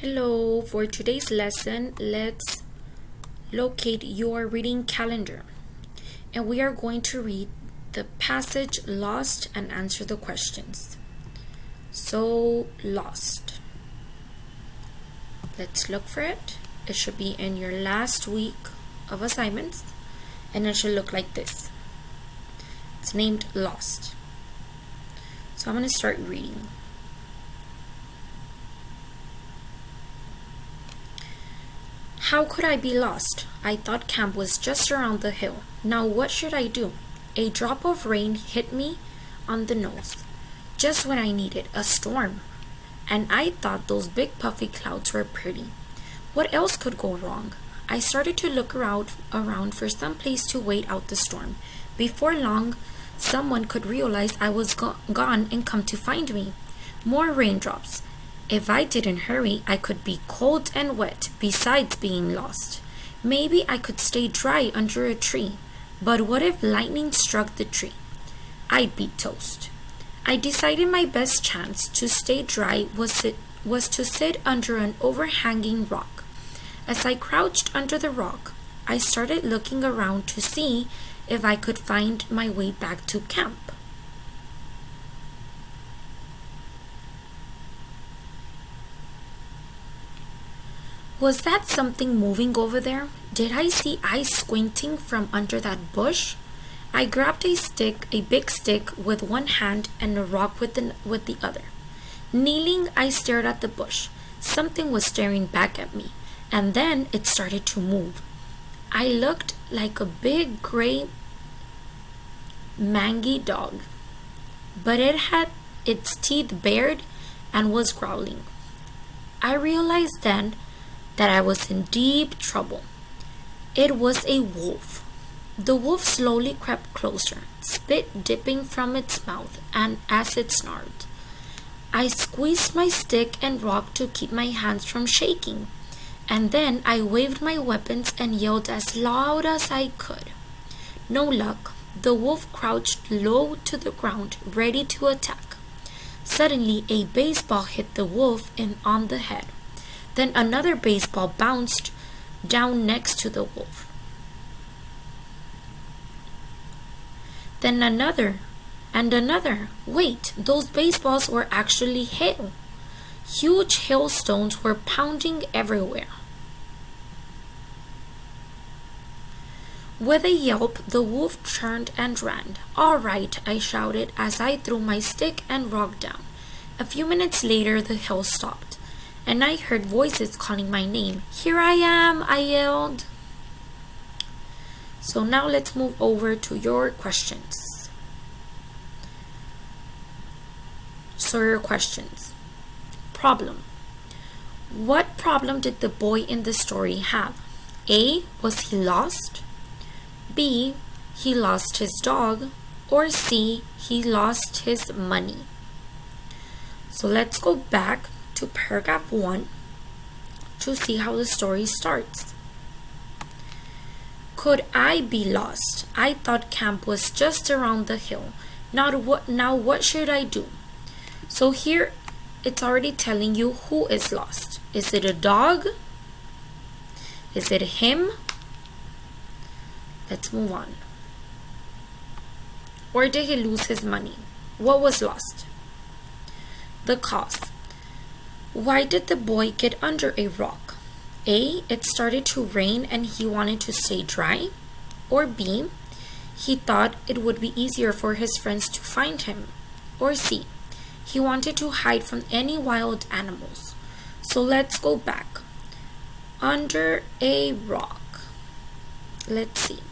Hello, for today's lesson, let's locate your reading calendar. And we are going to read the passage Lost and answer the questions. So, Lost. Let's look for it. It should be in your last week of assignments, and it should look like this. It's named Lost. So I'm going to start reading. How could I be lost? I thought camp was just around the hill. Now what should I do? A drop of rain hit me on the nose, just when I needed a storm. And I thought those big puffy clouds were pretty. What else could go wrong? I started to look around for some place to wait out the storm. Before long, someone could realize I was gone and come to find me. More raindrops. If I didn't hurry, I could be cold and wet, besides being lost. Maybe I could stay dry under a tree, but what if lightning struck the tree? I'd be toast. I decided my best chance to stay dry was to sit under an overhanging rock. As I crouched under the rock, I started looking around to see if I could find my way back to camp. Was that something moving over there? Did I see eyes squinting from under that bush? I grabbed a big stick with one hand and a rock with the other. Kneeling, I stared at the bush. Something was staring back at me, and then it started to move. I looked like a big gray mangy dog, but it had its teeth bared and was growling. I realized then that I was in deep trouble. It was a wolf. The wolf slowly crept closer, spit dipping from its mouth and as it snarled. I squeezed my stick and rock to keep my hands from shaking, and then I waved my weapons and yelled as loud as I could. No luck. The wolf crouched low to the ground, ready to attack. Suddenly, a baseball hit the wolf on the head. Then another baseball bounced down next to the wolf. Then another and another. Wait, those baseballs were actually hail. Huge hailstones were pounding everywhere. With a yelp, the wolf turned and ran. "All right," I shouted as I threw my stick and rock down. A few minutes later, the hail stopped, and I heard voices calling my name. "Here I am," I yelled. So now let's move over to your questions. So your questions. Problem. What problem did the boy in the story have? A. Was he lost? B. He lost his dog? Or C. He lost his money? So let's go back to paragraph 1 to see how the story starts. Could I be lost? I thought camp was just around the hill. Now what should I do? So here it's already telling you who is lost. Is it a dog? Is it him? Let's move on. Or did he lose his money? What was lost? The cause. Why did the boy get under a rock? A. It started to rain and he wanted to stay dry. Or B. He thought it would be easier for his friends to find him. Or C. He wanted to hide from any wild animals. So let's go back. Under a rock. Let's see.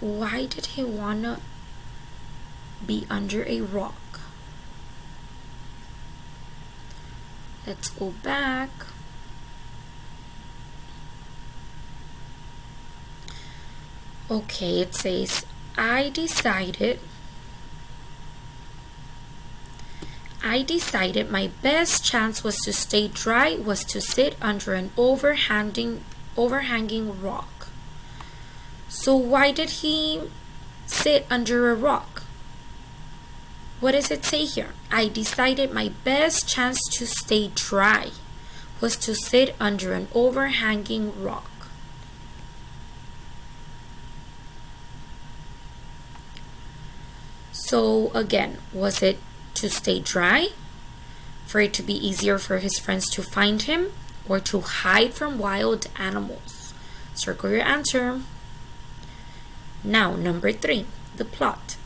Why did he wanna be under a rock? Let's go back. Okay, it says, I decided my best chance was to stay dry, was to sit under an overhanging rock. So why did he sit under a rock? What does it say here? I decided my best chance to stay dry was to sit under an overhanging rock. So again, was it to stay dry, for it to be easier for his friends to find him, or to hide from wild animals? Circle your answer. Now, number 3, the plot.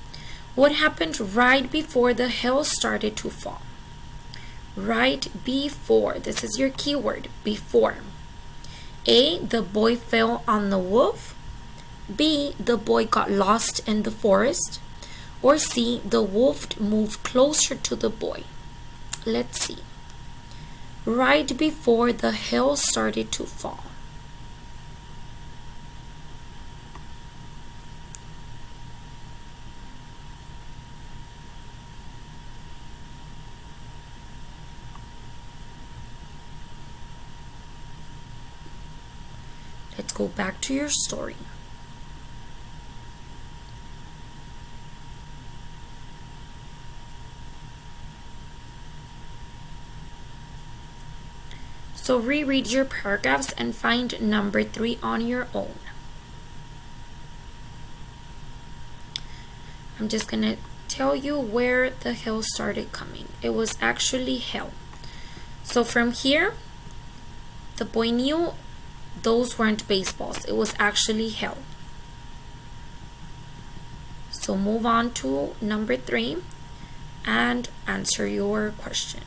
What happened right before the hill started to fall? Right before. This is your keyword, before. A, the boy fell on the wolf. B, the boy got lost in the forest. Or C, the wolf moved closer to the boy. Let's see. Right before the hill started to fall. Let's go back to your story. So reread your paragraphs and find number 3 on your own. I'm just going to tell you where the hill started coming. It was actually hell. So from here, the boy knew those weren't baseballs. It was actually hell. So move on to number 3 and answer your question.